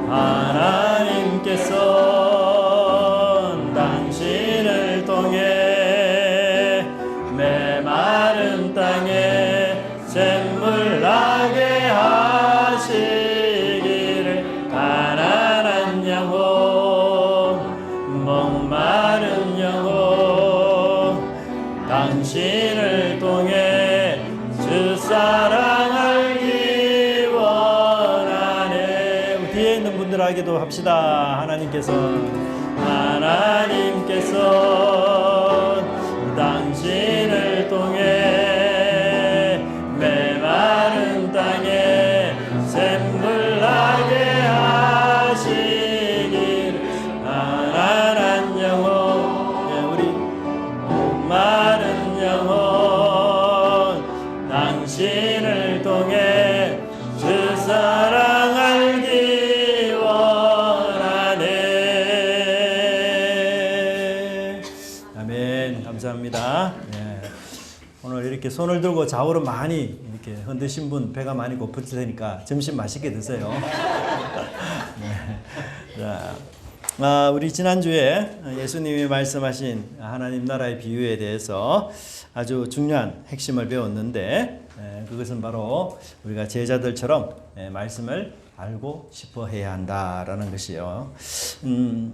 하나님께서 당신을 통해 메마른 땅에 샘물 나게 하시기를 가난한 영혼 목마른 영혼 당신을 통해 주 사랑하기 원하네. 뒤에 있는 분들에게도 합시다. 하나님께서 당신을 통해 메마른 땅에 샘물 나게 하시길 가난한 영혼 우리 마른 영혼 당신을 통해 주 사랑 알기 원하네. 아멘. 감사합니다. 오늘 이렇게 손을 들고 좌우로 많이 이렇게 흔드신 분 배가 많이 고플 테니까 점심 맛있게 드세요. 자, 우리 지난주에 예수님이 말씀하신 하나님 나라의 비유에 대해서 아주 중요한 핵심을 배웠는데 그것은 바로 우리가 제자들처럼 말씀을 알고 싶어 해야 한다라는 것이요.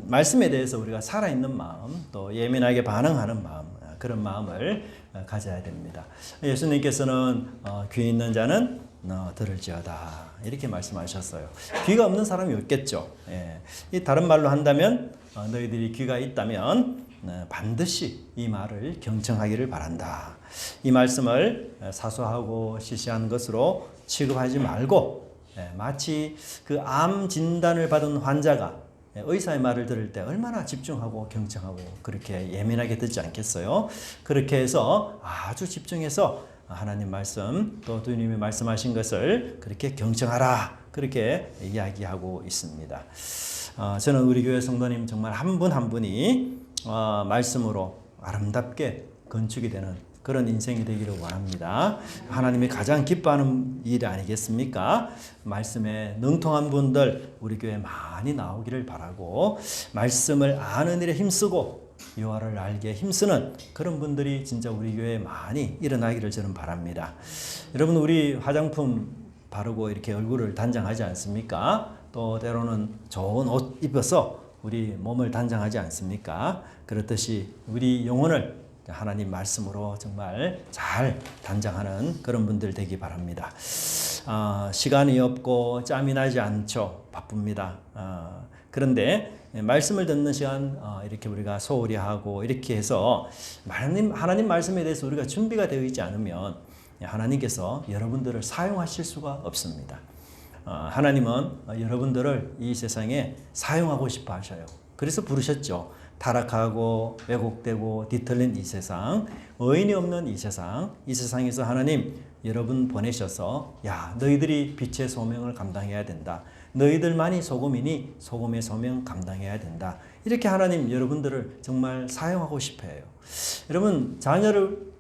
말씀에 대해서 우리가 살아있는 마음 또 예민하게 반응하는 마음 그런 마음을 가져야 됩니다. 예수님께서는 귀 있는 자는 들을지어다 이렇게 말씀하셨어요. 귀가 없는 사람이 없겠죠. 이 다른 말로 한다면 너희들이 귀가 있다면 반드시 이 말을 경청하기를 바란다. 이 말씀을 사소하고 시시한 것으로 취급하지 말고 마치 그 암 진단을 받은 환자가 의사의 말을 들을 때 얼마나 집중하고 경청하고 그렇게 예민하게 듣지 않겠어요? 그렇게 해서 아주 집중해서 하나님 말씀 또 주님이 말씀하신 것을 그렇게 경청하라 그렇게 이야기하고 있습니다. 저는 우리 교회 성도님 정말 한 분 한 분이 말씀으로 아름답게 건축이 되는 그런 인생이 되기를 원합니다. 하나님이 가장 기뻐하는 일 아니겠습니까? 말씀에 능통한 분들 우리 교회에 많이 나오기를 바라고 말씀을 아는 일에 힘쓰고 여호와를 알게 힘쓰는 그런 분들이 진짜 우리 교회에 많이 일어나기를 저는 바랍니다. 여러분 우리 화장품 바르고 이렇게 얼굴을 단장하지 않습니까? 또 때로는 좋은 옷 입어서 우리 몸을 단장하지 않습니까? 그렇듯이 우리 영혼을 하나님 말씀으로 정말 잘 단장하는 그런 분들 되기 바랍니다. 시간이 없고 짬이 나지 않죠. 바쁩니다. 그런데 말씀을 듣는 시간 이렇게 우리가 소홀히 하고 이렇게 해서 하나님 말씀에 대해서 우리가 준비가 되어 있지 않으면 하나님께서 여러분들을 사용하실 수가 없습니다. 하나님은 여러분들을 이 세상에 사용하고 싶어 하셔요. 그래서 부르셨죠. 타락하고 왜곡되고 뒤틀린 이 세상, 의인이 없는 이 세상에서 하나님 여러분 보내셔서 야 너희들이 빛의 소명을 감당해야 된다. 너희들만이 소금이니 소금의 소명 감당해야 된다. 이렇게 하나님 여러분들을 정말 사용하고 싶어 해요. 여러분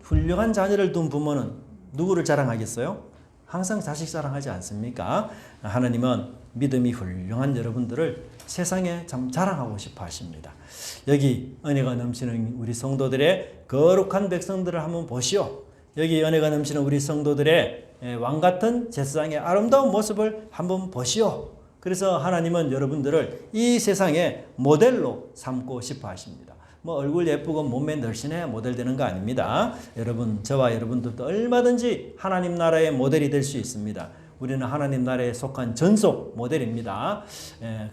훌륭한 자녀를 둔 부모는 누구를 자랑하겠어요? 항상 자식 자랑하지 않습니까? 하나님은 믿음이 훌륭한 여러분들을 세상에 참 자랑하고 싶어 하십니다. 여기 은혜가 넘치는 우리 성도들의 거룩한 백성들을 한번 보시오. 여기 은혜가 넘치는 우리 성도들의 왕같은 제사장의 아름다운 모습을 한번 보시오. 그래서 하나님은 여러분들을 이 세상의 모델로 삼고 싶어 하십니다. 뭐 얼굴 예쁘고 몸매 늘씬해야 모델 되는 거 아닙니다. 여러분 저와 여러분들도 얼마든지 하나님 나라의 모델이 될 수 있습니다. 우리는 하나님 나라에 속한 전속 모델입니다.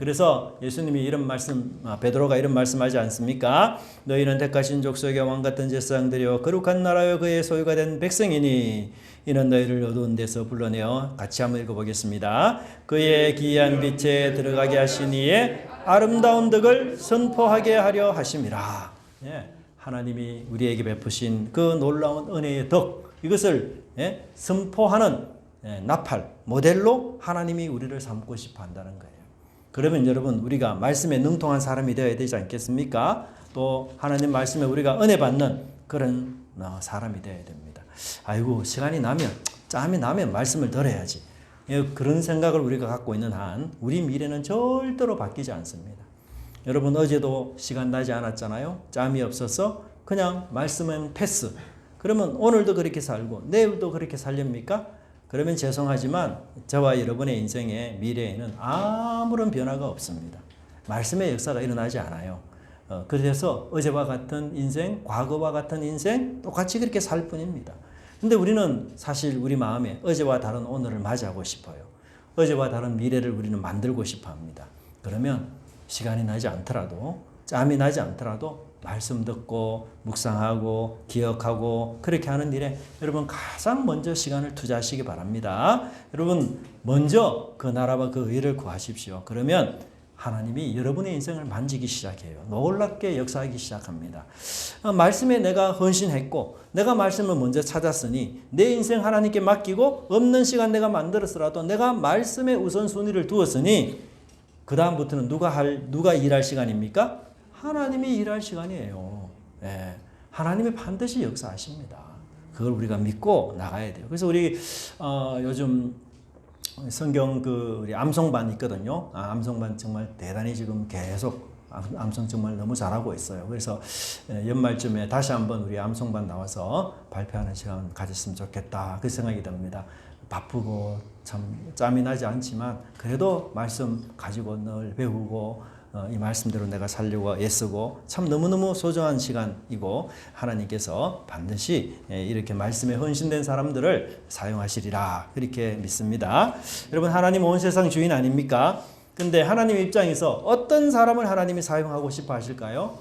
그래서 예수님이 이런 말씀, 베드로가 이런 말씀하지 않습니까? 너희는 택하신 족속의 왕같은 제사장들이요 거룩한 나라여 그의 소유가 된 백성이니 이는 너희를 어두운 데서 불러내어 같이 한번 읽어보겠습니다. 그의 기이한 빛에 들어가게 하시니에 아름다운 덕을 선포하게 하려 하심이라. 하나님이 우리에게 베푸신 그 놀라운 은혜의 덕 이것을 선포하는 나팔, 모델로 하나님이 우리를 삼고 싶어 한다는 거예요. 그러면 여러분 우리가 말씀에 능통한 사람이 되어야 되지 않겠습니까? 또 하나님 말씀에 우리가 은혜 받는 그런 사람이 되어야 됩니다. 아이고 시간이 나면 짬이 나면 말씀을 들어야지. 예, 그런 생각을 우리가 갖고 있는 한 우리 미래는 절대로 바뀌지 않습니다. 여러분 어제도 시간 나지 않았잖아요. 짬이 없어서 그냥 말씀은 패스. 그러면 오늘도 그렇게 살고 내일도 그렇게 살렵니까? 그러면 죄송하지만 저와 여러분의 인생의 미래에는 아무런 변화가 없습니다. 말씀의 역사가 일어나지 않아요. 그래서 어제와 같은 인생, 과거와 같은 인생 똑같이 그렇게 살 뿐입니다. 근데 우리는 사실 우리 마음에 어제와 다른 오늘을 맞이하고 싶어요. 어제와 다른 미래를 우리는 만들고 싶어 합니다. 그러면 시간이 나지 않더라도, 짬이 나지 않더라도 말씀 듣고 묵상하고 기억하고 그렇게 하는 일에 여러분 가장 먼저 시간을 투자하시기 바랍니다. 여러분 먼저 그 나라와 그 의를 구하십시오. 그러면 하나님이 여러분의 인생을 만지기 시작해요. 놀랍게 역사하기 시작합니다. 말씀에 내가 헌신했고 내가 말씀을 먼저 찾았으니 내 인생 하나님께 맡기고 없는 시간 내가 만들었더라도 내가 말씀에 우선순위를 두었으니 그 다음부터는 누가 일할 시간입니까? 하나님이 일할 시간이에요. 예, 하나님이 반드시 역사하십니다. 그걸 우리가 믿고 나가야 돼요. 그래서 우리 요즘 성경 우리 암송반 있거든요. 암송반 정말 대단히 지금 계속 암송 정말 너무 잘하고 있어요. 그래서 연말쯤에 다시 한번 우리 암송반 나와서 발표하는 시간 가졌으면 좋겠다. 그 생각이 듭니다. 바쁘고 참 짬이 나지 않지만 그래도 말씀 가지고 늘 배우고 이 말씀대로 내가 살려고 애쓰고 참 너무너무 소중한 시간이고 하나님께서 반드시 이렇게 말씀에 헌신된 사람들을 사용하시리라 그렇게 믿습니다. 여러분 하나님 온 세상 주인 아닙니까? 근데 하나님 입장에서 어떤 사람을 하나님이 사용하고 싶어 하실까요?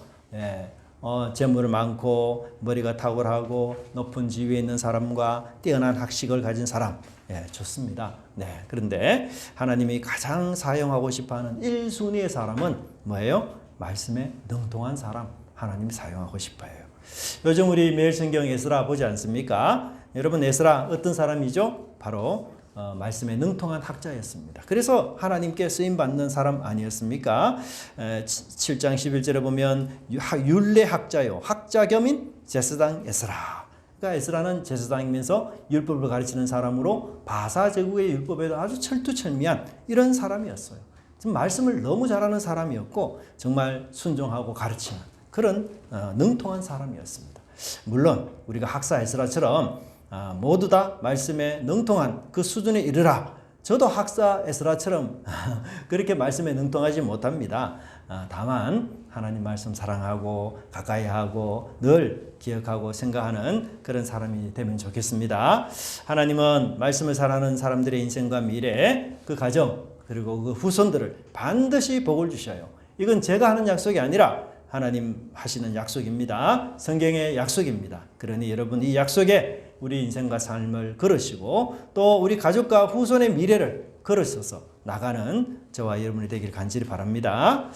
재물 많고 머리가 탁월하고 높은 지위에 있는 사람과 뛰어난 학식을 가진 사람 좋습니다. 그런데 하나님이 가장 사용하고 싶어하는 1순위의 사람은 뭐예요? 말씀에 능통한 사람 하나님이 사용하고 싶어요. 요즘 우리 매일 성경 에스라 보지 않습니까? 여러분 에스라 어떤 사람이죠? 바로 말씀에 능통한 학자였습니다. 그래서 하나님께 쓰임받는 사람 아니었습니까? 7장 11절에 보면 율례학자요 학자 겸인 제사장 에스라. 그러니까 에스라는 제사장이면서 율법을 가르치는 사람으로 바사 제국의 율법에도 아주 철두철미한 이런 사람이었어요. 지금 말씀을 너무 잘하는 사람이었고 정말 순종하고 가르치는 그런 능통한 사람이었습니다. 물론 우리가 학사 에스라처럼 모두 다 말씀에 능통한 그 수준에 이르라. 저도 학사 에스라처럼 그렇게 말씀에 능통하지 못합니다. 다만 하나님 말씀 사랑하고 가까이 하고 늘 기억하고 생각하는 그런 사람이 되면 좋겠습니다. 하나님은 말씀을 잘하는 사람들의 인생과 미래, 그 가정 그리고 그 후손들을 반드시 복을 주셔요. 이건 제가 하는 약속이 아니라 하나님 하시는 약속입니다. 성경의 약속입니다. 그러니 여러분 이 약속에 우리 인생과 삶을 걸으시고 또 우리 가족과 후손의 미래를 걸으셔서 나가는 저와 여러분이 되길 간절히 바랍니다.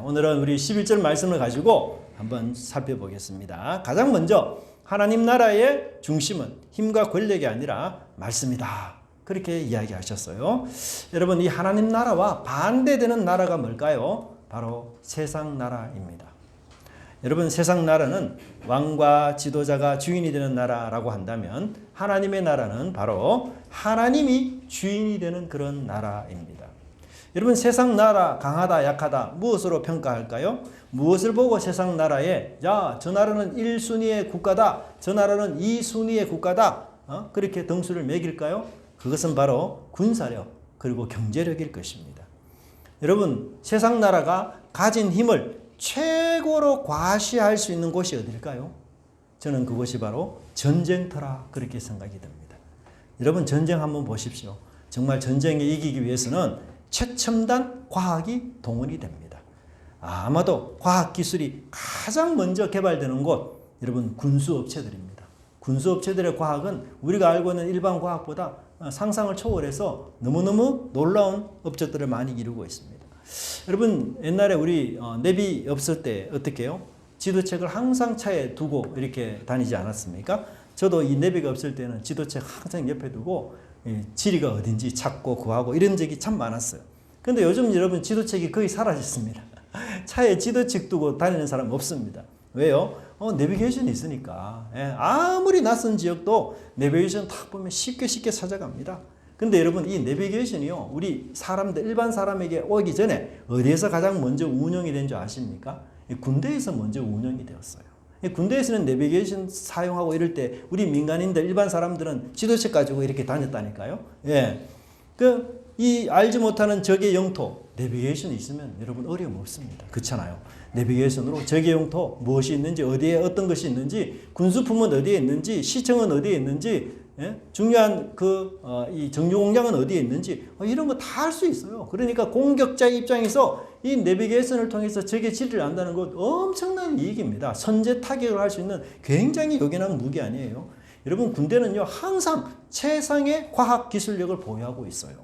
오늘은 우리 11절 말씀을 가지고 한번 살펴보겠습니다. 가장 먼저 하나님 나라의 중심은 힘과 권력이 아니라 말씀이다. 그렇게 이야기하셨어요. 여러분 이 하나님 나라와 반대되는 나라가 뭘까요? 바로 세상 나라입니다. 여러분 세상 나라는 왕과 지도자가 주인이 되는 나라라고 한다면 하나님의 나라는 바로 하나님이 주인이 되는 그런 나라입니다. 여러분 세상 나라 강하다 약하다 무엇으로 평가할까요? 무엇을 보고 세상 나라에 저 나라는 1순위의 국가다 저 나라는 2순위의 국가다 그렇게 등수를 매길까요? 그것은 바로 군사력 그리고 경제력일 것입니다. 여러분 세상 나라가 가진 힘을 최고로 과시할 수 있는 곳이 어딜까요? 저는 그곳이 바로 전쟁터라 그렇게 생각이 됩니다. 여러분 전쟁 한번 보십시오. 정말 전쟁에 이기기 위해서는 최첨단 과학이 동원이 됩니다. 아마도 과학기술이 가장 먼저 개발되는 곳 여러분 군수업체들입니다. 군수업체들의 과학은 우리가 알고 있는 일반 과학보다 상상을 초월해서 너무너무 놀라운 업적들을 많이 이루고 있습니다. 여러분 옛날에 우리 내비 없을 때 어떻게 해요? 지도책을 항상 차에 두고 이렇게 다니지 않았습니까? 저도 이 내비가 없을 때는 지도책 항상 옆에 두고 지리가 어딘지 찾고 구하고 이런 적이 참 많았어요. 근데 요즘 여러분 지도책이 거의 사라졌습니다. 차에 지도책 두고 다니는 사람 없습니다. 왜요? 내비게이션이 있으니까. 아무리 낯선 지역도 내비게이션 딱 보면 쉽게 찾아갑니다. 근데 여러분 이 내비게이션이요, 우리 사람들, 일반 사람에게 오기 전에 어디에서 가장 먼저 운영이 된 줄 아십니까? 군대에서 먼저 운영이 되었어요. 군대에서는 내비게이션 사용하고 이럴 때 우리 민간인들, 일반 사람들은 지도책 가지고 이렇게 다녔다니까요. 예. 이 알지 못하는 적의 영토, 내비게이션이 있으면 여러분 어려움 없습니다. 그렇잖아요. 내비게이션으로 적의 영토, 무엇이 있는지, 어디에 어떤 것이 있는지, 군수품은 어디에 있는지, 시청은 어디에 있는지, 예? 중요한 이 정유 공장은 어디에 있는지, 이런 거 다 알 수 있어요. 그러니까 공격자의 입장에서 이 내비게이션을 통해서 적의 지리를 안다는 것 엄청난 이익입니다. 선제 타격을 할 수 있는 굉장히 요긴한 무기 아니에요. 여러분 군대는요 항상 최상의 과학 기술력을 보유하고 있어요.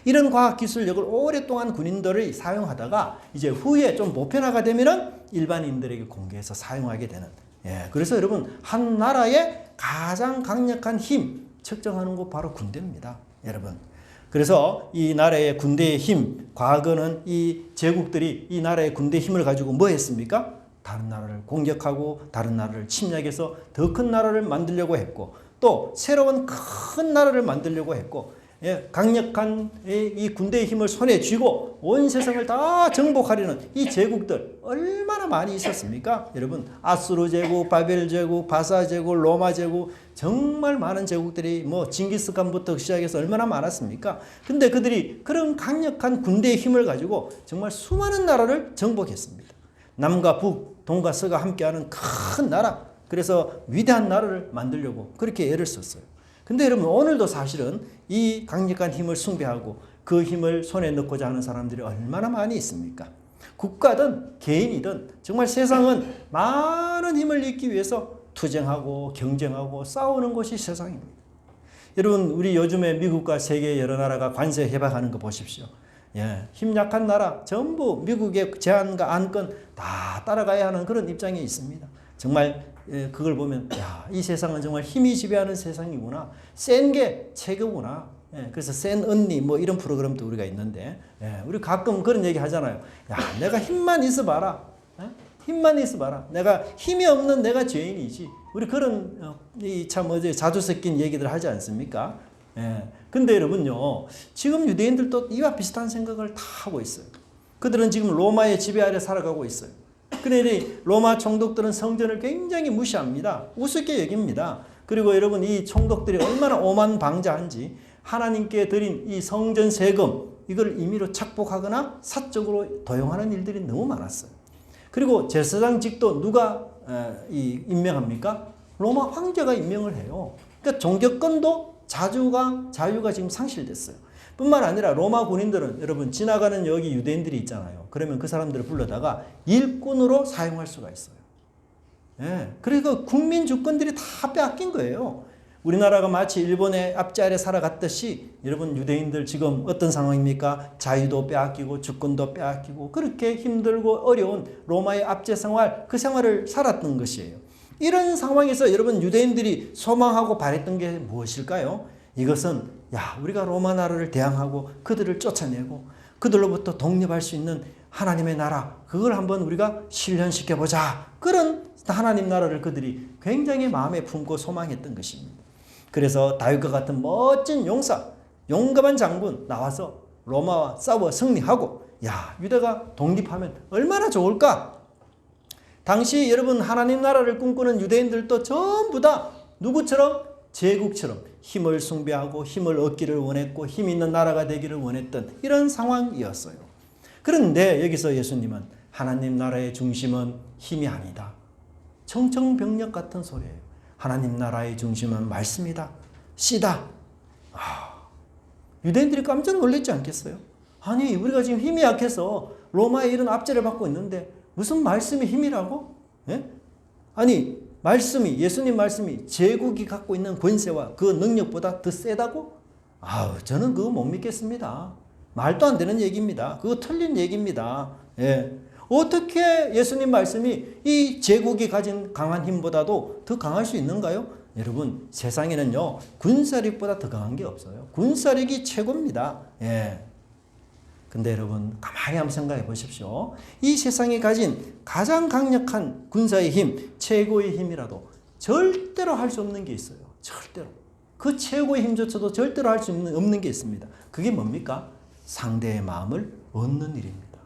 이런 과학 기술력을 오랫동안 군인들이 사용하다가 이제 후에 좀 보편화가 되면은 일반인들에게 공개해서 사용하게 되는. 예, 그래서 여러분 한 나라의 가장 강력한 힘 측정하는 것 바로 군대입니다. 여러분. 그래서 이 나라의 군대의 힘, 과거는 이 제국들이 이 나라의 군대 힘을 가지고 뭐 했습니까? 다른 나라를 공격하고 다른 나라를 침략해서 더 큰 나라를 만들려고 했고, 또 새로운 큰 나라를 만들려고 했고, 예, 강력한 이 군대의 힘을 손에 쥐고 온 세상을 다 정복하려는 이 제국들 얼마나 많이 있었습니까? 여러분 아수르 제국, 바벨 제국, 바사 제국, 로마 제국, 정말 많은 제국들이 뭐 징기스칸부터 시작해서 얼마나 많았습니까? 근데 그들이 그런 강력한 군대의 힘을 가지고 정말 수많은 나라를 정복했습니다. 남과 북, 동과 서가 함께하는 큰 나라, 그래서 위대한 나라를 만들려고 그렇게 애를 썼어요. 근데 여러분 오늘도 사실은 이 강력한 힘을 숭배하고 그 힘을 손에 넣고자 하는 사람들이 얼마나 많이 있습니까? 국가든 개인이든 정말 세상은 많은 힘을 얻기 위해서 투쟁하고 경쟁하고 싸우는 것이 세상입니다. 여러분 우리 요즘에 미국과 세계 여러 나라가 관세 협약하는 거 보십시오. 예, 힘 약한 나라 전부 미국의 제한과 안건 다 따라가야 하는 그런 입장에 있습니다. 정말 그걸 보면 야, 이 세상은 정말 힘이 지배하는 세상이구나. 센 게 최고구나. 예, 그래서 센 언니 뭐 이런 프로그램도 우리가 있는데, 예, 우리 가끔 그런 얘기 하잖아요. 야, 내가 힘만 있어봐라. 예? 힘만 있어봐라. 내가 힘이 없는 내가 죄인이지. 우리 그런 참 어제 자주 섞인 얘기들 하지 않습니까? 예. 근데 여러분요, 지금 유대인들도 이와 비슷한 생각을 다 하고 있어요. 그들은 지금 로마의 지배 아래 살아가고 있어요. 그런데 로마 총독들은 성전을 굉장히 무시합니다. 우습게 여깁니다. 그리고 여러분 이 총독들이 얼마나 오만방자한지 하나님께 드린 이 성전 세금 이걸 임의로 착복하거나 사적으로 도용하는 일들이 너무 많았어요. 그리고 제사장직도 누가 임명합니까? 로마 황제가 임명을 해요. 그러니까 종교권도 자유가 지금 상실됐어요. 뿐만 아니라 로마 군인들은 여러분 지나가는 여기 유대인들이 있잖아요. 그러면 그 사람들을 불러다가 일꾼으로 사용할 수가 있어요. 예, 그러니까 국민 주권들이 다 빼앗긴 거예요. 우리나라가 마치 일본의 압제 아래 살아갔듯이 여러분 유대인들 지금 어떤 상황입니까? 자유도 빼앗기고 주권도 빼앗기고 그렇게 힘들고 어려운 로마의 압제 생활, 그 생활을 살았던 것이에요. 이런 상황에서 여러분 유대인들이 소망하고 바랬던 게 무엇일까요? 이것은 야, 우리가 로마 나라를 대항하고 그들을 쫓아내고 그들로부터 독립할 수 있는 하나님의 나라, 그걸 한번 우리가 실현시켜보자. 그런 하나님 나라를 그들이 굉장히 마음에 품고 소망했던 것입니다. 그래서 다윗과 같은 멋진 용사, 용감한 장군 나와서 로마와 싸워 승리하고 야, 유대가 독립하면 얼마나 좋을까? 당시 여러분 하나님 나라를 꿈꾸는 유대인들도 전부 다 누구처럼? 제국처럼 힘을 숭배하고 힘을 얻기를 원했고 힘 있는 나라가 되기를 원했던 이런 상황이었어요. 그런데 여기서 예수님은 하나님 나라의 중심은 힘이 아니다. 청천벽력 같은 소리예요. 하나님 나라의 중심은 말씀이다. 씨다. 유대인들이 깜짝 놀랐지 않겠어요? 아니 우리가 지금 힘이 약해서 로마의 이런 압제를 받고 있는데 무슨 말씀이 힘이라고? 예? 아니 말씀이, 예수님 말씀이 제국이 갖고 있는 권세와 그 능력보다 더 세다고? 저는 그거 못 믿겠습니다. 말도 안 되는 얘기입니다. 그거 틀린 얘기입니다. 예. 어떻게 예수님 말씀이 이 제국이 가진 강한 힘보다도 더 강할 수 있는가요? 여러분 세상에는요 군사력보다 더 강한 게 없어요. 군사력이 최고입니다. 예. 근데 여러분 가만히 한번 생각해 보십시오. 이 세상에 가진 가장 강력한 군사의 힘, 최고의 힘이라도 절대로 할 수 없는 게 있어요. 절대로. 그 최고의 힘조차도 절대로 할 수 없는 게 있습니다. 그게 뭡니까? 상대의 마음을 얻는 일입니다.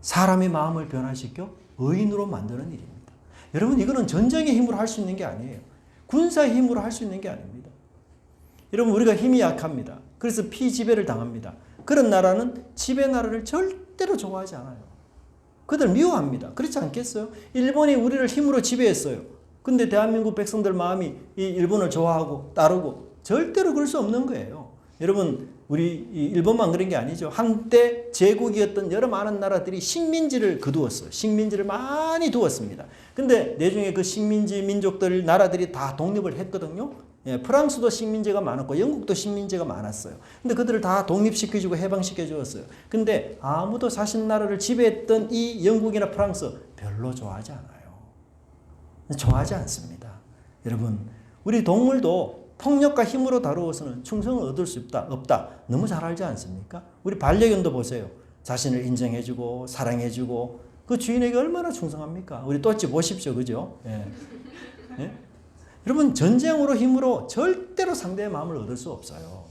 사람의 마음을 변화시켜 의인으로 만드는 일입니다. 여러분, 이거는 전쟁의 힘으로 할 수 있는 게 아니에요. 군사의 힘으로 할 수 있는 게 아닙니다. 여러분, 우리가 힘이 약합니다. 그래서 피지배를 당합니다. 그런 나라는 지배 나라를 절대로 좋아하지 않아요. 그들 미워합니다. 그렇지 않겠어요? 일본이 우리를 힘으로 지배했어요. 근데 대한민국 백성들 마음이 이 일본을 좋아하고 따르고 절대로 그럴 수 없는 거예요. 여러분, 우리 일본만 그런 게 아니죠. 한때 제국이었던 여러 많은 나라들이 식민지를 거두었어요. 식민지를 많이 두었습니다. 근데 나중에 그 식민지 민족들 나라들이 다 독립을 했거든요. 예, 프랑스도 식민지가 많았고 영국도 식민지가 많았어요. 근데 그들을 다 독립시켜주고 해방시켜 주었어요. 근데 아무도 자신 나라를 지배했던 이 영국이나 프랑스 별로 좋아하지 않아요. 좋아하지 않습니다. 여러분, 우리 동물도 폭력과 힘으로 다루어서는 충성을 얻을 수 없다. 너무 잘 알지 않습니까? 우리 반려견도 보세요. 자신을 인정해주고 사랑해주고 그 주인에게 얼마나 충성합니까? 우리 또치 보십시오. 그죠? 예. 예? 여러분, 전쟁으로 힘으로 절대로 상대의 마음을 얻을 수 없어요.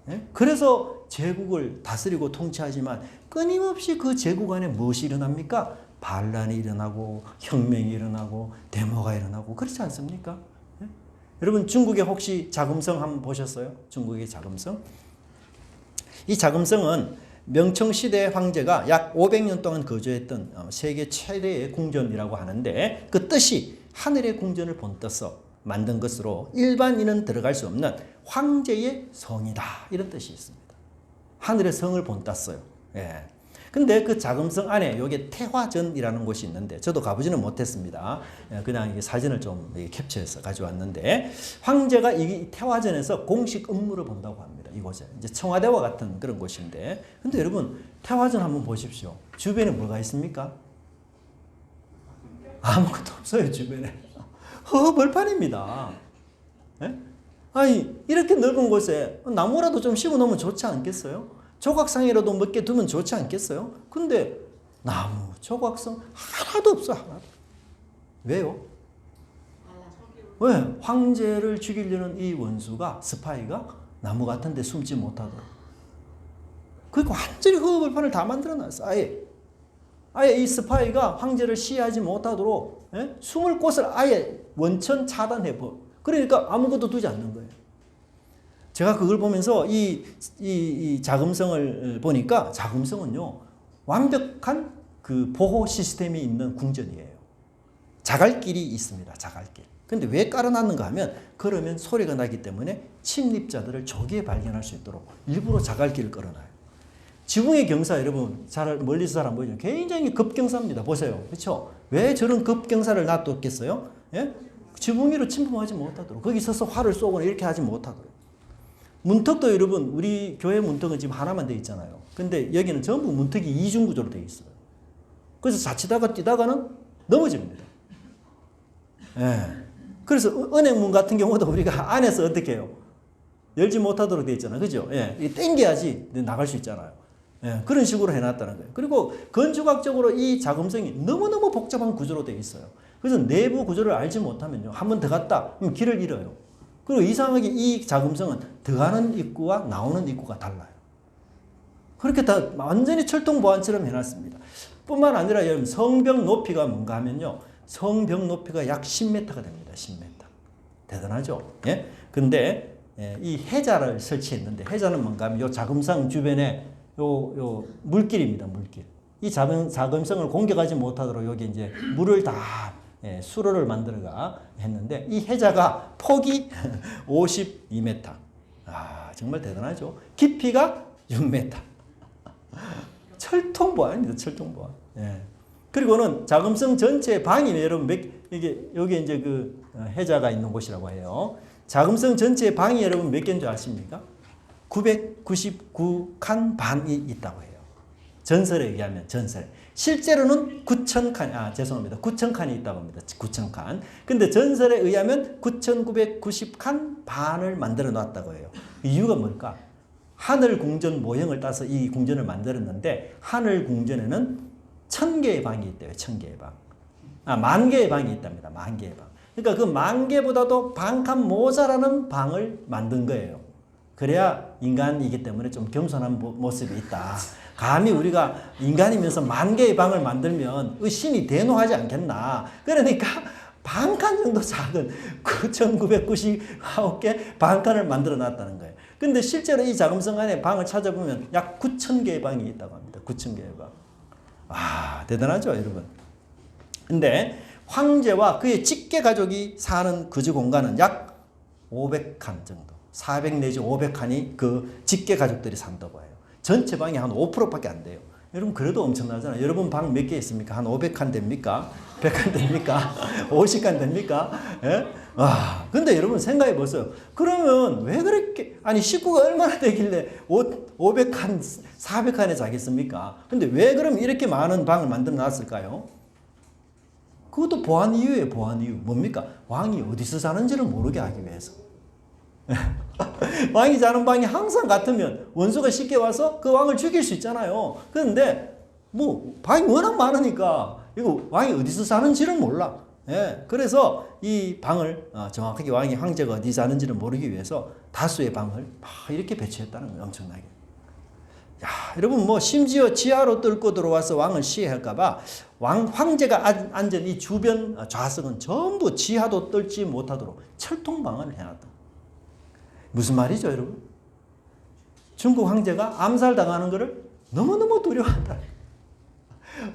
예? 그래서 제국을 다스리고 통치하지만 끊임없이 그 제국 안에 무엇이 일어납니까? 반란이 일어나고 혁명이 일어나고 데모가 일어나고 그렇지 않습니까? 예? 여러분, 중국에 혹시 자금성 한번 보셨어요? 중국의 자금성? 이 자금성은 명청시대 황제가 약 500년 동안 거주했던 세계 최대의 궁전이라고 하는데 그 뜻이 하늘의 궁전을 본떠서 만든 것으로 일반인은 들어갈 수 없는 황제의 성이다. 이런 뜻이 있습니다. 하늘의 성을 본땄어요. 예. 근데 그 자금성 안에 여기 태화전이라는 곳이 있는데 저도 가보지는 못했습니다. 그냥 이게 사진을 좀 캡처해서 가져왔는데 황제가 이 태화전에서 공식 업무를 본다고 합니다. 이곳에 이제 청와대와 같은 그런 곳인데 근데 여러분 태화전 한번 보십시오. 주변에 뭐가 있습니까? 아무것도 없어요. 주변에 벌판입니다. 예? 아니 이렇게 넓은 곳에 나무라도 좀 심어놓으면 좋지 않겠어요? 조각상이라도 몇 개 두면 좋지 않겠어요? 근데 나무, 조각상 하나도 없어. 하나도. 왜요? 왜? 황제를 죽이려는 이 원수가 스파이가 나무 같은 데 숨지 못하도록. 그러니까 완전히 흙벌판을 다 만들어놨어. 아예 이 스파이가 황제를 시해하지 못하도록 숨을 곳을 아예 원천 차단해버. 그러니까 아무것도 두지 않는 거예요. 제가 그걸 보면서 이 자금성을 보니까 자금성은요 완벽한 그 보호 시스템이 있는 궁전이에요. 자갈길이 있습니다. 자갈길. 근데 왜 깔아놨는가 하면 그러면 소리가 나기 때문에 침입자들을 조기에 발견할 수 있도록 일부러 자갈길을 깔아놔요. 지붕의 경사 여러분 잘 멀리서 잘 안 보이죠? 굉장히 급경사입니다. 보세요. 그렇죠? 왜 저런 급경사를 놔뒀겠어요? 예? 지붕 위로 침범하지 못하도록 거기 서서 활을 쏘거나 이렇게 하지 못하도록. 문턱도 여러분 우리 교회 문턱은 지금 하나만 돼 있잖아요. 근데 여기는 전부 문턱이 이중 구조로 돼 있어요. 그래서 자치다가 뛰다가는 넘어집니다. 예. 그래서 은행문 같은 경우도 우리가 안에서 어떻게 해요? 열지 못하도록 돼 있잖아요. 그죠? 예. 이게 당겨야지 나갈 수 있잖아요. 예. 그런 식으로 해놨다는 거예요. 그리고 건축학적으로 이 자금성이 너무너무 복잡한 구조로 돼 있어요. 그래서 내부 구조를 알지 못하면요. 한 번 더 갔다 그럼 길을 잃어요. 그리고 이상하게 이 자금성은 들어가는 입구와 나오는 입구가 달라요. 그렇게 다 완전히 철통보안처럼 해놨습니다. 뿐만 아니라 여러분 성벽 높이가 뭔가 하면요. 성벽 높이가 약 10m가 됩니다. 10m. 대단하죠? 예? 근데 이 해자를 설치했는데 해자는 뭔가 하면 요 자금성 주변에 요 물길입니다. 물길. 이 자금성을 공격하지 못하도록 여기 이제 물을 다 수로를 만들어가 했는데 이 해자가 폭이 52m. 아, 정말 대단하죠. 깊이가 6m. 철통보안입니다. 철통보안. 예. 그리고는 자금성 전체 방이 여러분 이게 여기 이제 그 해자가 있는 곳이라고 해요. 자금성 전체 방이 여러분 몇 개인 줄 아십니까? 999칸 반이 있다고 해요. 전설에 의하면 전설에. 실제로는 9,000칸, 죄송합니다. 9,000칸이 있다고 합니다. 9,000칸. 근데 전설에 의하면 9,990칸 반을 만들어 놨다고 해요. 이유가 뭘까? 하늘 궁전 모형을 따서 이 궁전을 만들었는데 하늘 궁전에는 1,000개의 방이 있대요. 1,000개의 방. 10,000개의 방이 있답니다. 10,000개의 방. 그러니까 그 10,000개보다도 반 칸 모자라는 방을 만든 거예요. 그래야 인간이기 때문에 좀 겸손한 모습이 있다. 감히 우리가 인간이면서 10,000개의 방을 만들면 신이 대노하지 않겠나. 그러니까 반 칸 정도 작은 9,999개 반 칸을 만들어 놨다는 거예요. 근데 실제로 이 자금성 안에 방을 찾아보면 약 9,000개의 방이 있다고 합니다. 9,000개의 방. 와, 대단하죠, 여러분. 근데 황제와 그의 직계 가족이 사는 거주 공간은 약 500칸 정도. 400 내지 500칸이 그 직계 가족들이 산다고 해요. 전체 방이 한 5%밖에 안 돼요. 여러분 그래도 엄청나잖아요. 여러분 방 몇 개 있습니까? 한 500칸 됩니까? 100칸 됩니까? 50칸 됩니까? 예? 와, 근데 여러분 생각해 보세요. 그러면 왜 그렇게, 아니 식구가 얼마나 되길래 500칸, 400칸에 자겠습니까? 근데 왜 그럼 이렇게 많은 방을 만들어 놨을까요? 그것도 보안 이유예요, 보안 이유. 뭡니까? 왕이 어디서 사는지를 모르게 하기 위해서. 왕이 자는 방이 항상 같으면 원수가 쉽게 와서 그 왕을 죽일 수 있잖아요. 그런데 뭐 방이 워낙 많으니까 이거 왕이 어디서 사는지를 몰라. 예, 그래서 이 방을 정확하게 왕이 황제가 어디 사는지를 모르기 위해서 다수의 방을 막 이렇게 배치했다는 거예요. 엄청나게. 야, 여러분 뭐 심지어 지하로 뚫고 들어와서 왕을 시해할까봐 황제가 앉은 이 주변 좌석은 전부 지하도 뚫지 못하도록 철통방을 해놨다. 무슨 말이죠, 여러분? 중국 황제가 암살당하는 것을 너무너무 두려워한다.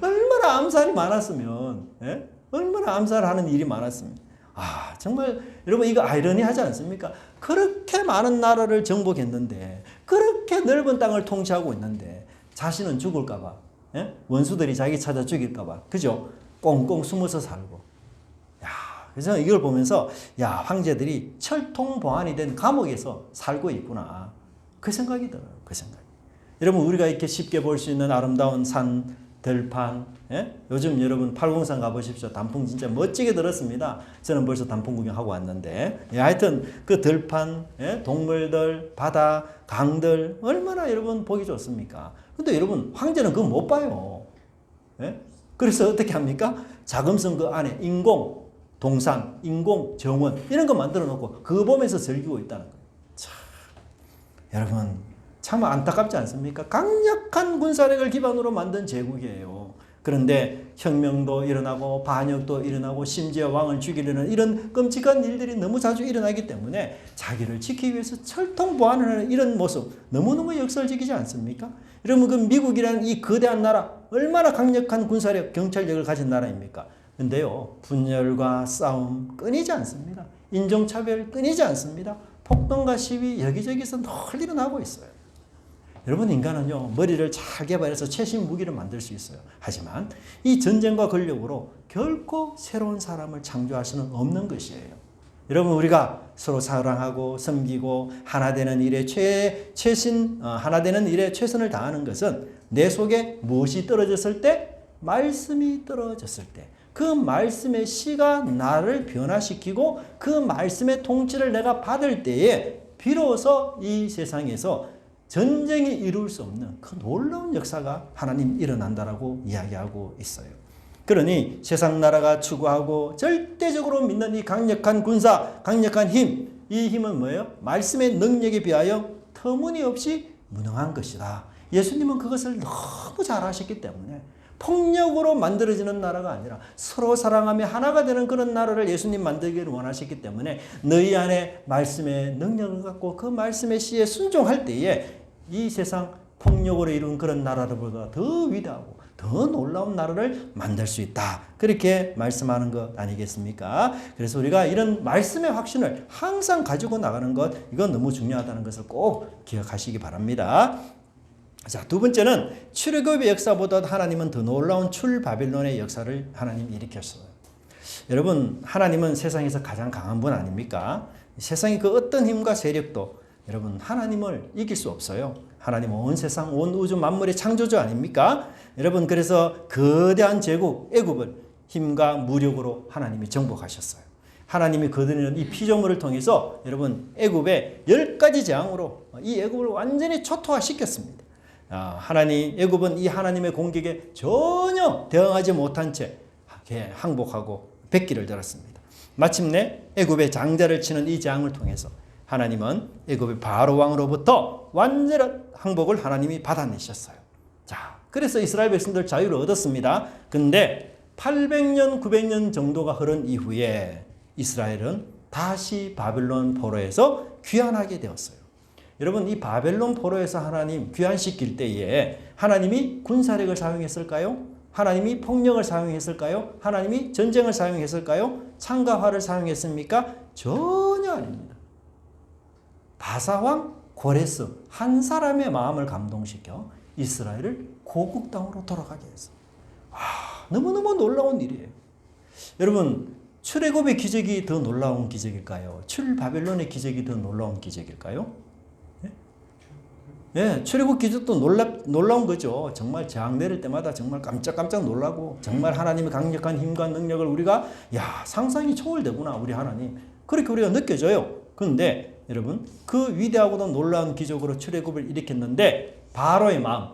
얼마나 암살이 많았으면, 예? 얼마나 암살하는 일이 많았으면. 아, 정말 여러분 이거 아이러니하지 않습니까? 그렇게 많은 나라를 정복했는데, 그렇게 넓은 땅을 통치하고 있는데 자신은 죽을까 봐, 예? 원수들이 자기 찾아 죽일까 봐, 그죠? 꽁꽁 숨어서 살고. 그래서 이걸 보면서 야, 황제들이 철통 보안이 된 감옥에서 살고 있구나. 그 생각이 들어요. 그 생각. 여러분 우리가 이렇게 쉽게 볼 수 있는 아름다운 산, 들판, 예? 요즘 여러분 팔공산 가보십시오. 단풍 진짜 멋지게 들었습니다. 저는 벌써 단풍 구경하고 왔는데, 예, 하여튼 그 들판, 예? 동물들, 바다, 강들 얼마나 여러분 보기 좋습니까? 근데 여러분 황제는 그거 못 봐요. 예? 그래서 어떻게 합니까? 자금성 그 안에 인공 동산, 인공 정원 이런 거 만들어 놓고 그거 보면서 즐기고 있다는 거예요. 참, 여러분 참 안타깝지 않습니까? 강력한 군사력을 기반으로 만든 제국이에요. 그런데 혁명도 일어나고 반역도 일어나고 심지어 왕을 죽이려는 이런 끔찍한 일들이 너무 자주 일어나기 때문에 자기를 지키기 위해서 철통 보안을 하는 이런 모습 너무너무 역설적이지 않습니까? 여러분 그 미국이라는 이 거대한 나라 얼마나 강력한 군사력, 경찰력을 가진 나라입니까? 근데요, 분열과 싸움 끊이지 않습니다. 인종차별 끊이지 않습니다. 폭동과 시위 여기저기서 늘 일어나고 있어요. 여러분 인간은요, 머리를 잘 개발해서 최신 무기를 만들 수 있어요. 하지만 이 전쟁과 권력으로 결코 새로운 사람을 창조할 수는 없는 것이에요. 여러분 우리가 서로 사랑하고 섬기고 하나 되는 일에 하나 되는 일에 최선을 다하는 것은 내 속에 무엇이 떨어졌을 때? 말씀이 떨어졌을 때. 그 말씀의 씨가 나를 변화시키고 그 말씀의 통치를 내가 받을 때에 비로소 이 세상에서 전쟁이 이룰 수 없는 그 놀라운 역사가 하나님 일어난다라고 이야기하고 있어요. 그러니 세상 나라가 추구하고 절대적으로 믿는 이 강력한 군사, 강력한 힘, 이 힘은 뭐예요? 말씀의 능력에 비하여 터무니없이 무능한 것이다. 예수님은 그것을 너무 잘 아셨기 때문에 폭력으로 만들어지는 나라가 아니라 서로 사랑하며 하나가 되는 그런 나라를 예수님 만들기를 원하셨기 때문에 너희 안에 말씀의 능력을 갖고 그 말씀의 씨에 순종할 때에 이 세상 폭력으로 이룬 그런 나라들보다 더 위대하고 더 놀라운 나라를 만들 수 있다. 그렇게 말씀하는 것 아니겠습니까? 그래서 우리가 이런 말씀의 확신을 항상 가지고 나가는 것, 이건 너무 중요하다는 것을 꼭 기억하시기 바랍니다. 자, 두 번째는 출애굽의 역사보다 하나님은 더 놀라운 출바빌론의 역사를 하나님 일으켰어요. 여러분, 하나님은 세상에서 가장 강한 분 아닙니까? 세상의 그 어떤 힘과 세력도 여러분 하나님을 이길 수 없어요. 하나님은 온 세상, 온 우주 만물의 창조주 아닙니까? 여러분, 그래서 거대한 제국 애굽을 힘과 무력으로 하나님이 정복하셨어요. 하나님이 거두는 이 피조물을 통해서 여러분 애굽의 10가지 재앙으로 이 애굽을 완전히 초토화시켰습니다. 애굽은 이 하나님의 공격에 전혀 대응하지 못한 채 항복하고 백기를 들었습니다. 마침내 애굽의 장자를 치는 이 재앙을 통해서 하나님은 애굽의 바로 왕으로부터 완전한 항복을 하나님이 받아내셨어요. 자, 그래서 이스라엘 백성들 자유를 얻었습니다. 근데 800년, 900년 정도가 흐른 이후에 이스라엘은 다시 바벨론 포로에서 귀환하게 되었어요. 여러분, 이 바벨론 포로에서 하나님 귀환시킬 때에 하나님이 군사력을 사용했을까요? 하나님이 폭력을 사용했을까요? 하나님이 전쟁을 사용했을까요? 창과 활을 사용했습니까? 전혀 아닙니다. 바사왕 고레스 한 사람의 마음을 감동시켜 이스라엘을 고국 땅으로 돌아가게 했어요. 너무너무 놀라운 일이에요. 여러분, 출애굽의 기적이 더 놀라운 기적일까요? 출바벨론의 기적이 더 놀라운 기적일까요? 예, 출애굽 기적도 놀라운 거죠. 정말 재앙 내릴 때마다 정말 깜짝깜짝 놀라고 정말 하나님의 강력한 힘과 능력을 우리가 상상이 초월되구나 우리 하나님. 그렇게 우리가 느껴져요. 그런데 여러분, 그 위대하고도 놀라운 기적으로 출애굽을 일으켰는데 바로의 마음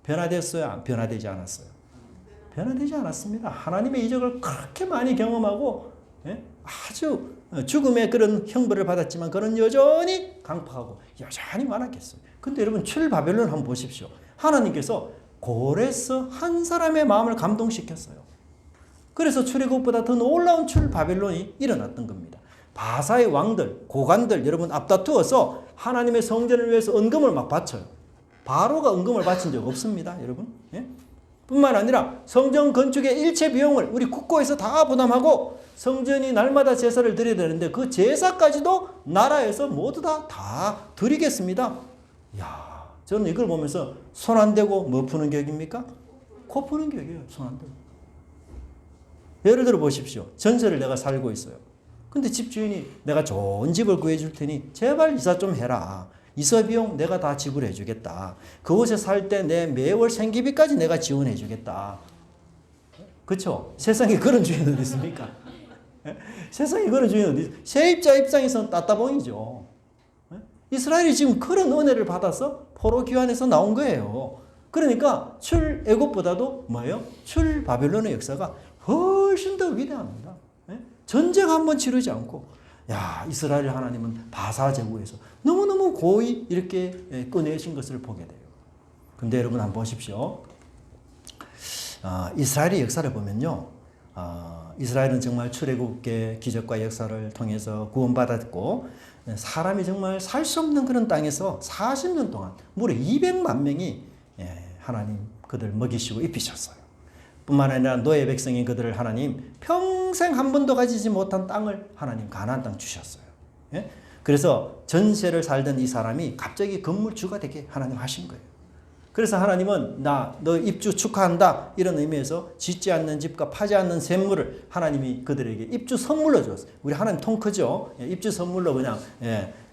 변화됐어요? 변화되지 않았어요? 변화되지 않았습니다. 하나님의 이적을 그렇게 많이 경험하고 아주 죽음의 그런 형벌을 받았지만 그는 여전히 강팍하고 여전히 많았겠어요. 근데 여러분, 출바벨론 한번 보십시오. 하나님께서 고레스 한 사람의 마음을 감동시켰어요. 그래서 출애굽보다 더 놀라운 출바벨론이 일어났던 겁니다. 바사의 왕들, 고관들 여러분 앞다투어서 하나님의 성전을 위해서 은금을 막 바쳐요. 바로가 은금을 바친 적 없습니다. 여러분. 뿐만 아니라 성전 건축의 일체 비용을 우리 국고에서 다 부담하고 성전이 날마다 제사를 드려야 되는데 그 제사까지도 나라에서 모두 다 드리겠습니다. 이야, 저는 이걸 보면서 손 안 대고 뭐 푸는 격입니까? 코 푸는 격이에요. 손 안 대고. 예를 들어 보십시오. 전세를 내가 살고 있어요. 근데 집주인이 내가 좋은 집을 구해줄 테니 제발 이사 좀 해라. 이사 비용 내가 다 지불해 주겠다. 그곳에 살 때 내 매월 생계비까지 내가 지원해 주겠다. 그렇죠? 세상에 그런 주인 어디 있습니까? 세상에 그런 주인 어디 있습니까? 세입자 입장에서는 따따봉이죠. 이스라엘이 지금 그런 은혜를 받아서 포로 귀환에서 나온 거예요. 그러니까 출애굽보다도 뭐예요? 출바벨론의 역사가 훨씬 더 위대합니다. 전쟁 한번 치르지 않고 이스라엘 하나님은 바사 제국에서 너무너무 고이 이렇게 꺼내신 것을 보게 돼요. 근데 여러분 한번 보십시오. 이스라엘의 역사를 보면요. 이스라엘은 정말 출애굽의 기적과 역사를 통해서 구원받았고 사람이 정말 살 수 없는 그런 땅에서 40년 동안 무려 200만 명이 하나님 그들 먹이시고 입히셨어요. 뿐만 아니라 노예 백성인 그들을 하나님 평생 한 번도 가지지 못한 땅을 하나님 가나안 땅 주셨어요. 그래서 전세를 살던 이 사람이 갑자기 건물주가 되게 하나님 하신 거예요. 그래서 하나님은 너 입주 축하한다 이런 의미에서 짓지 않는 집과 파지 않는 샘물을 하나님이 그들에게 입주 선물로 줬어요. 우리 하나님 통 크죠? 입주 선물로 그냥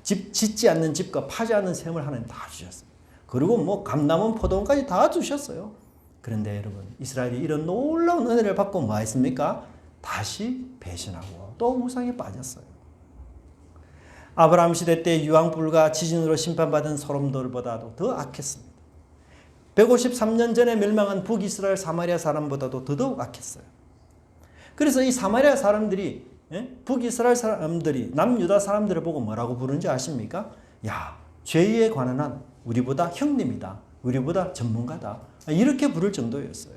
짓지 않는 집과 파지 않는 샘을 하나님 다 주셨어요. 그리고 뭐 감남원 포도원까지 다 주셨어요. 그런데 여러분, 이스라엘이 이런 놀라운 은혜를 받고 뭐 했습니까? 다시 배신하고 또 우상에 빠졌어요. 아브라함 시대 때 유황불과 지진으로 심판받은 소돔들보다도 더 악했습니다. 153년 전에 멸망한 북이스라엘 사마리아 사람보다도 더더욱 악했어요. 그래서 이 사마리아 사람들이 북이스라엘 사람들이 남유다 사람들을 보고 뭐라고 부르는지 아십니까? 죄에 관한 한 우리보다 형님이다. 우리보다 전문가다. 이렇게 부를 정도였어요.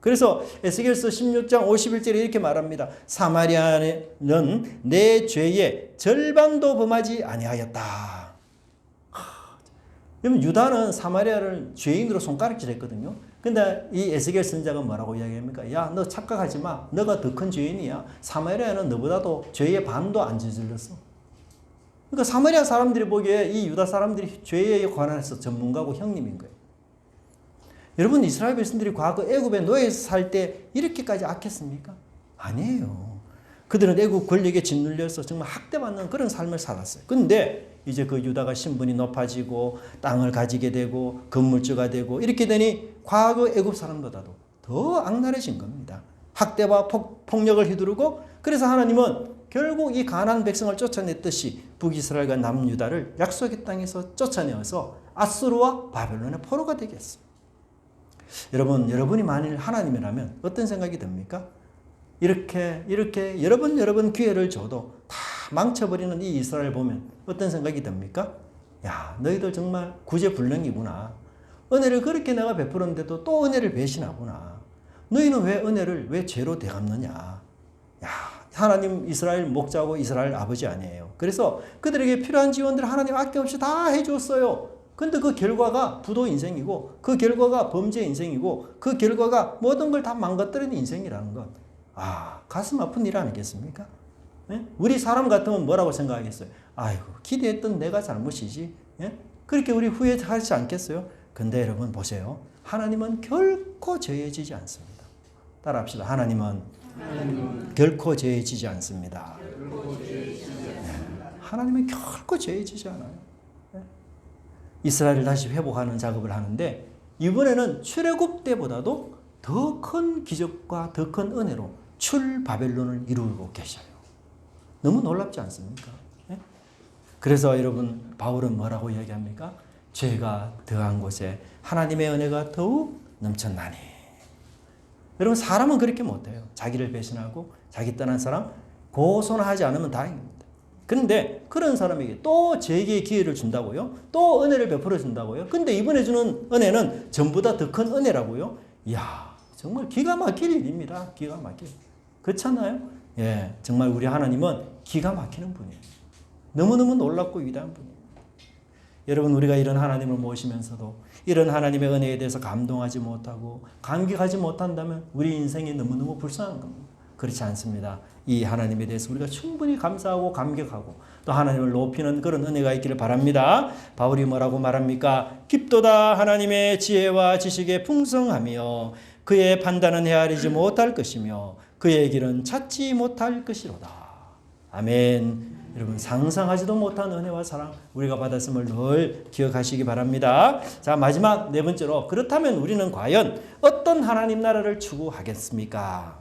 그래서 에스겔서 16장 51절에 이렇게 말합니다. 사마리아는 내 죄의 절반도 범하지 아니하였다. 여러분, 유다는 사마리아를 죄인으로 손가락질했거든요. 근데 이 에스겔 선지자가 뭐라고 이야기합니까? 너 착각하지 마. 너가 더 큰 죄인이야. 사마리아는 너보다도 죄의 반도 안 저질렀어. 그러니까 사마리아 사람들이 보기에 이 유다 사람들이 죄에 관해서 전문가고 형님인 거예요. 여러분, 이스라엘 백성들이 과거 애굽의 노예에서 살 때 이렇게까지 악했습니까? 아니에요. 그들은 애굽 권력에 짓눌려서 정말 학대받는 그런 삶을 살았어요. 그런데 이제 그 유다가 신분이 높아지고 땅을 가지게 되고 건물주가 되고 이렇게 되니 과거 애굽 사람보다도 더 악랄해진 겁니다. 학대와 폭력을 휘두르고, 그래서 하나님은 결국 이 가나안 백성을 쫓아냈듯이 북이스라엘과 남유다를 약속의 땅에서 쫓아내어서 아수르와 바벨론의 포로가 되게 했어요. 여러분, 여러분이 만일 하나님이라면 어떤 생각이 듭니까? 이렇게 여러 번 기회를 줘도 다 망쳐버리는 이 이스라엘 보면 어떤 생각이 듭니까? 야, 너희들 정말 구제불능이구나. 은혜를 그렇게 내가 베풀었는데도 또 은혜를 배신하구나. 너희는 왜 죄로 되갚느냐. 야, 하나님 이스라엘 목자고 이스라엘 아버지 아니에요. 그래서 그들에게 필요한 지원들을 하나님 아낌없이 다 해줬어요. 근데 그 결과가 부도 인생이고, 그 결과가 범죄 인생이고, 그 결과가 모든 걸 다 망가뜨리는 인생이라는 것. 가슴 아픈 일 아니겠습니까? 예? 우리 사람 같으면 뭐라고 생각하겠어요? 아이고, 기대했던 내가 잘못이지. 예? 그렇게 우리 후회하지 않겠어요? 근데 여러분 보세요. 하나님은 결코 죄해지지 않습니다. 따라합시다. 하나님은 결코 죄해지지 않습니다. 하나님은 결코 죄해지지 않아요. 이스라엘을 다시 회복하는 작업을 하는데 이번에는 출애굽 때보다도 더 큰 기적과 더 큰 은혜로 출바벨론을 이루고 계셔요. 너무 놀랍지 않습니까? 그래서 여러분 바울은 뭐라고 얘기합니까? 죄가 더한 곳에 하나님의 은혜가 더욱 넘쳤나니. 여러분 사람은 그렇게 못해요. 자기를 배신하고 자기 떠난 사람 고소하지 않으면 다행입니다. 그런데 그런 사람에게 또 죄의 기회를 준다고요? 또 은혜를 베풀어 준다고요? 근데 이번에 주는 은혜는 전보다 더 큰 은혜라고요? 이야, 정말 기가 막힐 일입니다. 기가 막힐. 그렇잖아요? 예, 정말 우리 하나님은 기가 막히는 분이에요. 너무너무 놀랍고 위대한 분이에요. 여러분 우리가 이런 하나님을 모시면서도 이런 하나님의 은혜에 대해서 감동하지 못하고 감격하지 못한다면 우리 인생이 너무너무 불쌍한 겁니다. 그렇지 않습니다. 이 하나님에 대해서 우리가 충분히 감사하고 감격하고 또 하나님을 높이는 그런 은혜가 있기를 바랍니다. 바울이 뭐라고 말합니까? 깊도다 하나님의 지혜와 지식의 풍성하며 그의 판단은 헤아리지 못할 것이며 그의 길은 찾지 못할 것이로다. 아멘. 여러분 상상하지도 못한 은혜와 사랑 우리가 받았음을 늘 기억하시기 바랍니다. 자, 마지막 네 번째로 그렇다면 우리는 과연 어떤 하나님 나라를 추구하겠습니까?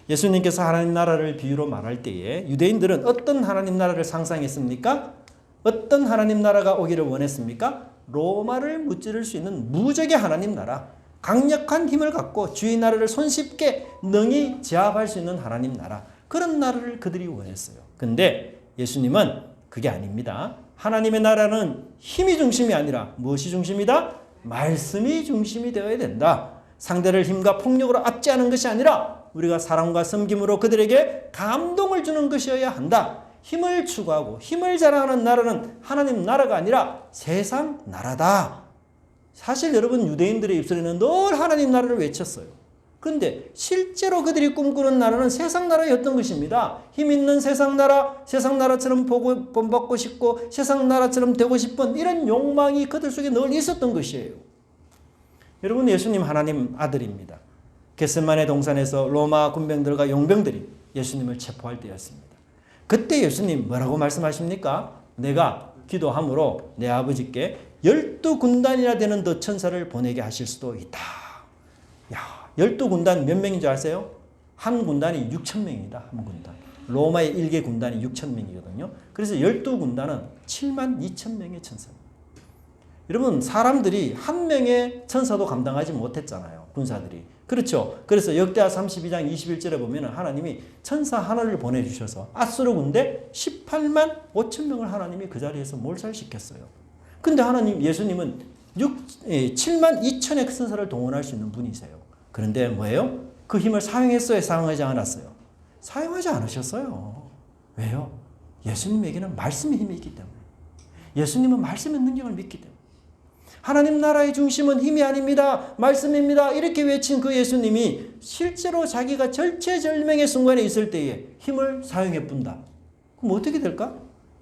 예수님께서 하나님 나라를 비유로 말할 때에 유대인들은 어떤 하나님 나라를 상상했습니까? 어떤 하나님 나라가 오기를 원했습니까? 로마를 무찌를 수 있는 무적의 하나님 나라, 강력한 힘을 갖고 주의 나라를 손쉽게 능히 제압할 수 있는 하나님 나라, 그런 나라를 그들이 원했어요. 근데 예수님은 그게 아닙니다. 하나님의 나라는 힘이 중심이 아니라 무엇이 중심이다? 말씀이 중심이 되어야 된다. 상대를 힘과 폭력으로 압제하는 것이 아니라 우리가 사랑과 섬김으로 그들에게 감동을 주는 것이어야 한다. 힘을 추구하고 힘을 자랑하는 나라는 하나님 나라가 아니라 세상 나라다. 사실 여러분 유대인들의 입술에는 늘 하나님 나라를 외쳤어요. 그런데 실제로 그들이 꿈꾸는 나라는 세상 나라였던 것입니다. 힘 있는 세상 나라처럼 본받고 싶고 세상 나라처럼 되고 싶은 이런 욕망이 그들 속에 늘 있었던 것이에요. 여러분 예수님 하나님 아들입니다. 겟세마네 동산에서 로마 군병들과 용병들이 예수님을 체포할 때였습니다. 그때 예수님 뭐라고 말씀하십니까? 내가 기도함으로 내 아버지께 12군단이나 되는 더 천사를 보내게 하실 수도 있다. 야, 12군단 몇 명인 줄 아세요? 한 군단이 6,000명이다. 한 군단. 로마의 1개 군단이 6,000명이거든요. 그래서 12군단은 72,000명의 천사입니다. 여러분 사람들이 한 명의 천사도 감당하지 못했잖아요. 군사들이. 그렇죠. 그래서 역대하 32장 21절에 보면 하나님이 천사 하나를 보내주셔서 아수르 군대 18만 5천 명을 하나님이 그 자리에서 몰살시켰어요. 근데 하나님 예수님은 7만 2천의 천사를 동원할 수 있는 분이세요. 그런데 뭐예요? 그 힘을 사용했어요? 사용하지 않았어요? 사용하지 않으셨어요. 왜요? 예수님에게는 말씀의 힘이 있기 때문에. 예수님은 말씀의 능력을 믿기 때문에. 하나님 나라의 중심은 힘이 아닙니다. 말씀입니다. 이렇게 외친 그 예수님이 실제로 자기가 절체절명의 순간에 있을 때에 힘을 사용해 본다. 그럼 어떻게 될까?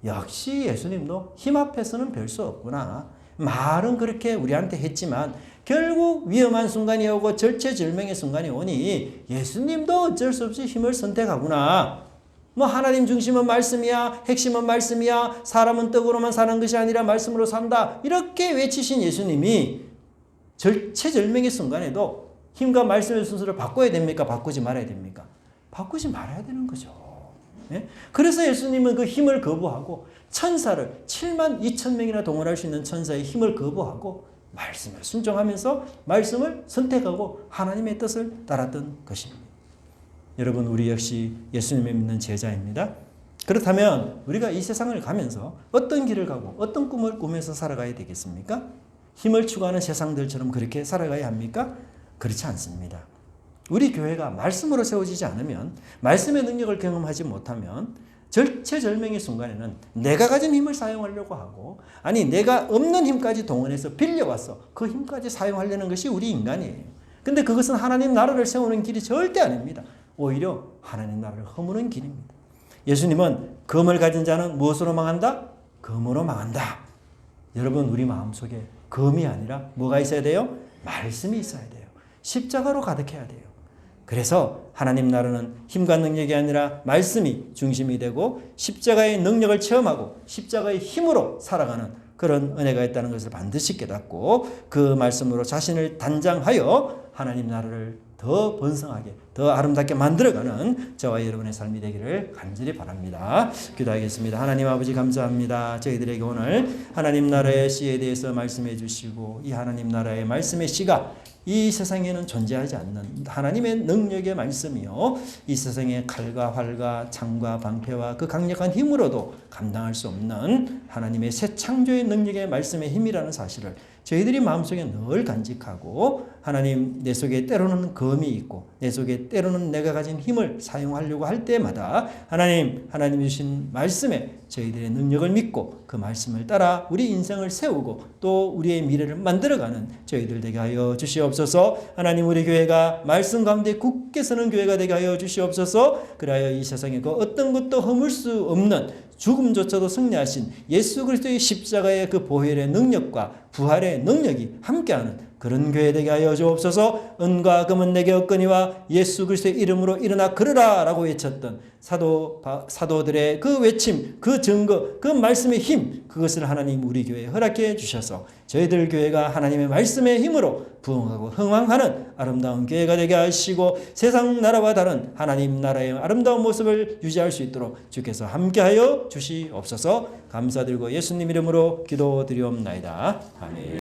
역시 예수님도 힘 앞에서는 별 수 없구나. 말은 그렇게 우리한테 했지만 결국 위험한 순간이 오고 절체절명의 순간이 오니 예수님도 어쩔 수 없이 힘을 선택하구나. 뭐 하나님 중심은 말씀이야, 핵심은 말씀이야, 사람은 떡으로만 사는 것이 아니라 말씀으로 산다. 이렇게 외치신 예수님이 절체절명의 순간에도 힘과 말씀의 순서를 바꿔야 됩니까? 바꾸지 말아야 됩니까? 바꾸지 말아야 되는 거죠. 예? 그래서 예수님은 그 힘을 거부하고 천사를 7만 2천 명이나 동원할 수 있는 천사의 힘을 거부하고 말씀을 순종하면서 말씀을 선택하고 하나님의 뜻을 따랐던 것입니다. 여러분 우리 역시 예수님을 믿는 제자입니다. 그렇다면 우리가 이 세상을 가면서 어떤 길을 가고 어떤 꿈을 꾸면서 살아가야 되겠습니까? 힘을 추구하는 세상들처럼 그렇게 살아가야 합니까? 그렇지 않습니다. 우리 교회가 말씀으로 세워지지 않으면, 말씀의 능력을 경험하지 못하면 절체절명의 순간에는 내가 가진 힘을 사용하려고 하고, 아니 내가 없는 힘까지 동원해서 빌려와서 그 힘까지 사용하려는 것이 우리 인간이에요. 근데 그것은 하나님 나라를 세우는 길이 절대 아닙니다. 오히려 하나님 나라를 허무는 길입니다. 예수님은 검을 가진 자는 무엇으로 망한다? 검으로 망한다. 여러분 우리 마음속에 검이 아니라 뭐가 있어야 돼요? 말씀이 있어야 돼요. 십자가로 가득해야 돼요. 그래서 하나님 나라는 힘과 능력이 아니라 말씀이 중심이 되고 십자가의 능력을 체험하고 십자가의 힘으로 살아가는 그런 은혜가 있다는 것을 반드시 깨닫고 그 말씀으로 자신을 단장하여 하나님 나라를 더 번성하게, 더 아름답게 만들어가는 저와 여러분의 삶이 되기를 간절히 바랍니다. 기도하겠습니다. 하나님 아버지 감사합니다. 저희들에게 오늘 하나님 나라의 씨에 대해서 말씀해 주시고, 이 하나님 나라의 말씀의 씨가 이 세상에는 존재하지 않는 하나님의 능력의 말씀이요, 이 세상의 칼과 활과 창과 방패와 그 강력한 힘으로도 감당할 수 없는 하나님의 새 창조의 능력의 말씀의 힘이라는 사실을 저희들이 마음속에 늘 간직하고, 하나님 내 속에 때로는 검이 있고 내 속에 때로는 내가 가진 힘을 사용하려고 할 때마다 하나님 주신 말씀에 저희들의 능력을 믿고 그 말씀을 따라 우리 인생을 세우고 또 우리의 미래를 만들어가는 저희들 되게 하여 주시옵소서. 하나님 우리 교회가 말씀 가운데 굳게 서는 교회가 되게 하여 주시옵소서. 그리하여 이 세상에 그 어떤 것도 허물 수 없는 죽음조차도 승리하신 예수 그리스도의 십자가의 그 보혈의 능력과 부활의 능력이 함께하는 그런 교회 되게 하여 주옵소서. 은과 금은 내게 없거니와 예수 그리스도의 이름으로 일어나 걸으라 라고 외쳤던 사도들의 그 외침, 그 증거, 그 말씀의 힘, 그것을 하나님 우리 교회에 허락해 주셔서 저희들 교회가 하나님의 말씀의 힘으로 부흥하고 흥왕하는 아름다운 교회가 되게 하시고 세상 나라와 다른 하나님 나라의 아름다운 모습을 유지할 수 있도록 주께서 함께하여 주시옵소서. 감사드리고 예수님 이름으로 기도드리옵나이다. 아멘.